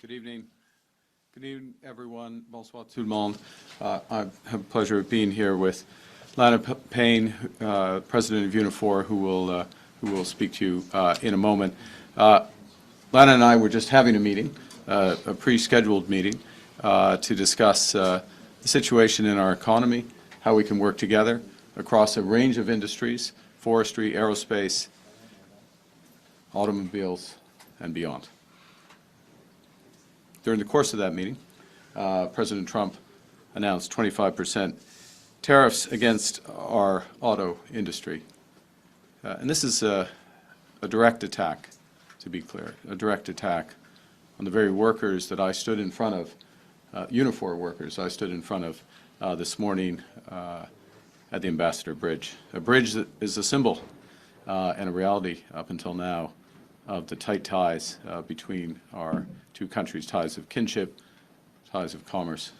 Good evening. Good evening, everyone. Bonsoir tout le monde. I have the pleasure of being here with Lana Payne, President of Unifor, who will speak to you in a moment. Lana and I were just having a meeting, a pre-scheduled meeting, to discuss the situation in our economy, how we can work together across a range of industries, forestry, aerospace, automobiles, and beyond. During the course of that meeting, President Trump announced 25% tariffs against our auto industry. And this is a direct attack, to be clear, a direct attack on the very workers that I stood in front of, Unifor workers I stood in front of this morning at the Ambassador Bridge. A bridge that is a symbol and a reality up until now of the tight ties between our two countries, ties of kinship, ties of commerce,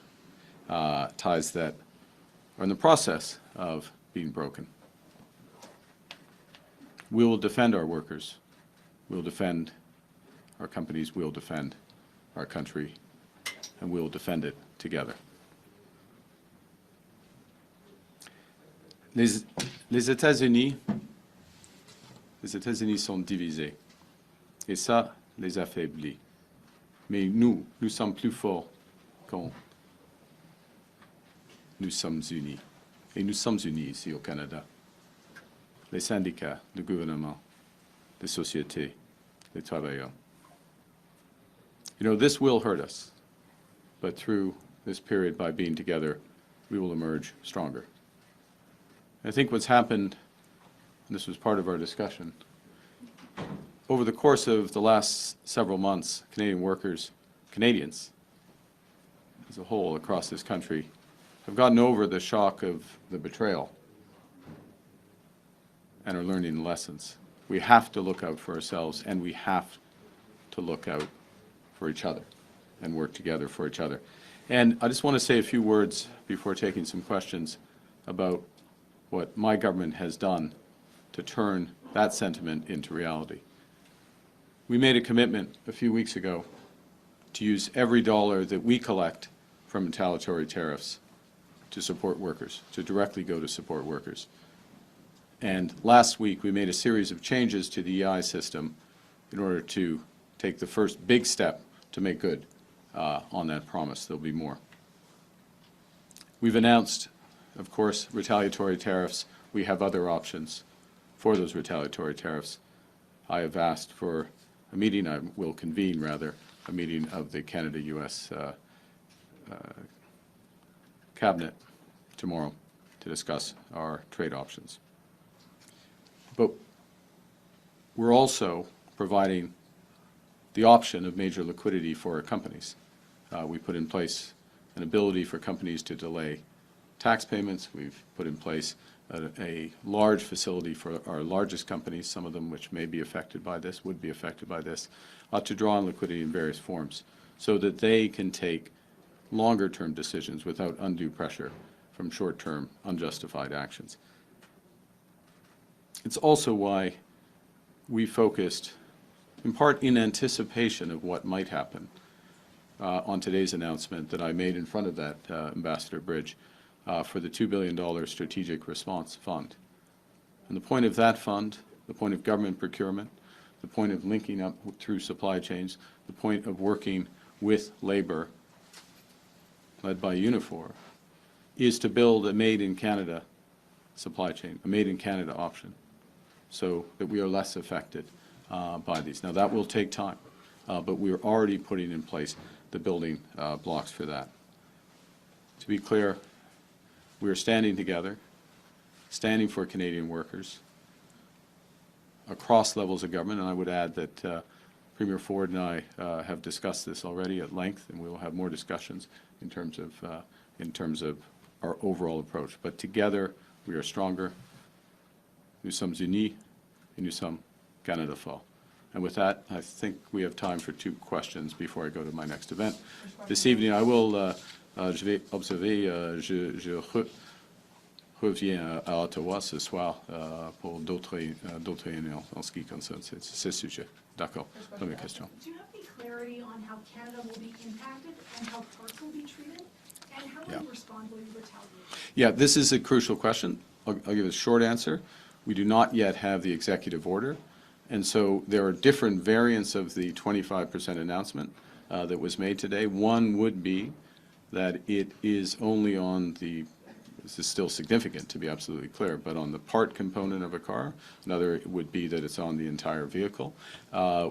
ties that are in the process of being broken. We will defend our workers. We will defend our companies. We will defend our country. And we will defend it together. Les États-Unis sont divisés. Et ça les affaiblit. Mais nous sommes plus forts quand nous sommes unis. Et nous sommes unis ici au Canada. Les syndicats, le gouvernement, les sociétés, les travailleurs. You know, this will hurt us, but through this period, by being together, we will emerge stronger. I think what's happened, and this was part of our discussion, over the course of the last several months, Canadian workers, Canadians as a whole across this country, have gotten over the shock of the betrayal and are learning lessons. We have to look out for ourselves, and we have to look out for each other and work together for each other. And I just want to say a few words before taking some questions about what my government has done to turn that sentiment into reality. We made a commitment a few weeks ago to use every dollar that we collect from retaliatory tariffs to support workers, to directly go to support workers. And last week we made a series of changes to the EI system in order to take the first big step to make good on that promise. There'll be more. We've announced, of course, retaliatory tariffs. We have other options for those retaliatory tariffs. I have asked for a meeting, I will convene rather, a meeting of the Canada-US Cabinet tomorrow to discuss our trade options. But we're also providing the option of major liquidity for our companies. We put in place an ability for companies to delay tax payments. We've put in place a large facility for our largest companies, some of them which may be affected by this, would be affected by this, to draw on liquidity in various forms so that they can take longer-term decisions without undue pressure from short-term unjustified actions. It's also why we focused, in part in anticipation of what might happen, on today's announcement that I made in front of that Ambassador Bridge, for the $2 billion Strategic Response Fund. And the point of that fund, the point of government procurement, the point of linking up through supply chains, the point of working with labor, led by Unifor, is to build a made-in-Canada supply chain, a made-in-Canada option, so that we are less affected by these. Now, that will take time, but we are already putting in place the building blocks for that. To be clear, we are standing together, standing for Canadian workers across levels of government, and I would add that Premier Ford and I have discussed this already at length, and we will have more discussions in terms of our overall approach. But together, we are stronger. Nous sommes unis, et nous sommes Canada fort. And with that, I think we have time for 2 questions before I go to my next event. This evening, I will, je vais observer, je reviens à Ottawa ce soir pour d'autres réunions en ce qui concerne ce sujet. D'accord. Première question. Do you have any clarity on how Canada will be impacted and how parts will be treated? And how will you respond? Will you retaliate? Yeah, this is a crucial question. I'll give a short answer. We do not yet have the executive order. And so there are different variants of the 25% announcement that was made today. One would be that it is only on the, this is still significant to be absolutely clear, but on the part component of a car. Another would be that it's on the entire vehicle.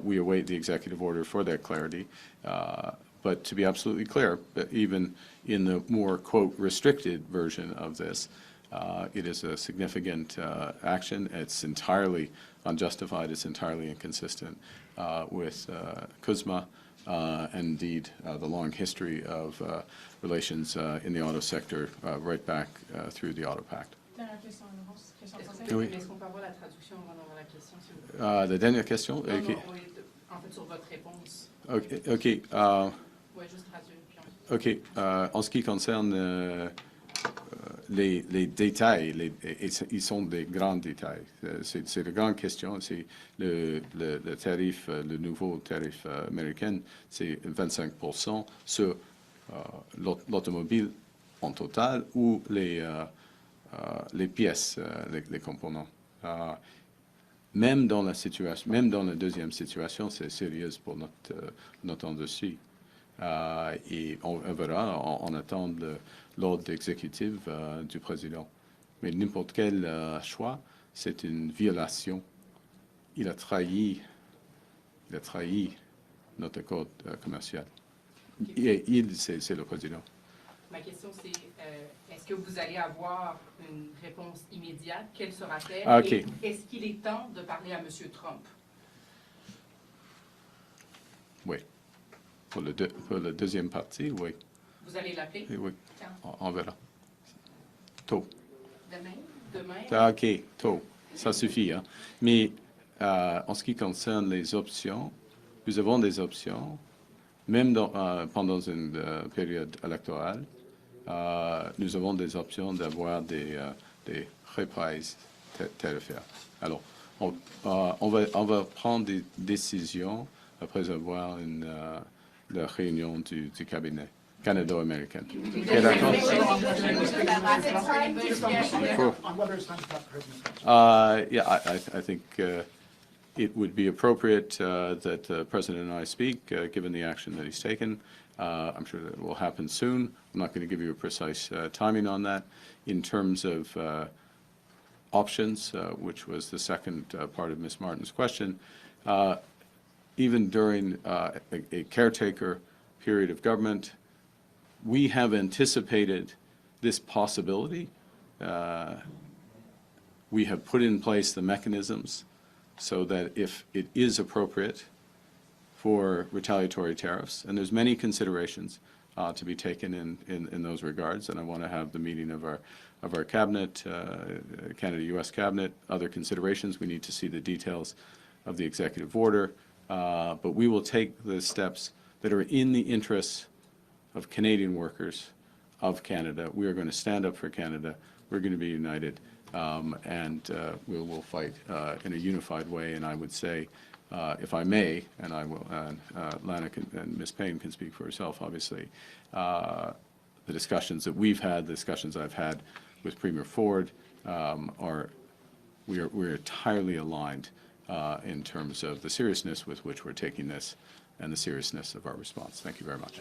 We await the executive order for that clarity. But to be absolutely clear, even in the more, quote, restricted version of this, it is a significant action. It's entirely unjustified. It's entirely inconsistent with CUSMA and indeed the long history of relations in the auto sector right back through the Auto Pact. Oui. Est-ce qu'on peut avoir la traduction avant la question, s'il vous plaît? La dernière question? Non, non, oui, en fait, sur votre réponse. OK. Oui, juste traduire. OK. En ce qui concerne les détails, ils sont des grands détails. C'est de grandes questions. C'est le tarif, le nouveau tarif américain, c'est 25% sur l'automobile en total ou les pièces, les components. Même dans la situation, même dans la deuxième situation, c'est sérieux pour notre industrie. Et on verra, on attend l'ordre exécutif du président. Mais n'importe quel choix, c'est une violation. Il a trahi notre accord commercial. Et c'est le président. Ma question, c'est est-ce que vous allez avoir une réponse immédiate? Quelle sera-t-elle? Okay. Et est-ce qu'il est temps de parler à M. Trump? Oui. Pour la deuxième partie, oui. Vous allez l'appeler? Oui. Quand? On verra. Tôt. Demain? OK, tôt. Ça suffit. Hein? Mais en ce qui concerne les options, nous avons des options, même pendant une période électorale. Nous avons des options d'avoir des reprises tarifaires. Alors, on va prendre des décisions après avoir la réunion du cabinet canado-américain. Okay, d'accord? Yeah, I think it would be appropriate that the President and I speak, given the action that he's taken. I'm sure that will happen soon. I'm not going to give you a precise timing on that. In terms of options, which was the second part of Ms. Martin's question, even during a caretaker period of government, we have anticipated this possibility. We have put in place the mechanisms so that if it is appropriate for retaliatory tariffs, and there's many considerations to be taken in those regards, and I want to have the meeting of our cabinet, Canada-U.S. cabinet, other considerations. We need to see the details of the executive order, but we will take the steps that are in the interests of Canadian workers of Canada. We are going to stand up for Canada. We're going to be united, and we will fight in a unified way. And I would say, if I may, and I will, Lana and Ms. Payne can speak for herself, obviously, the discussions that we've had, the discussions I've had with Premier Ford, we're entirely aligned in terms of the seriousness with which we're taking this and the seriousness of our response. Thank you very much.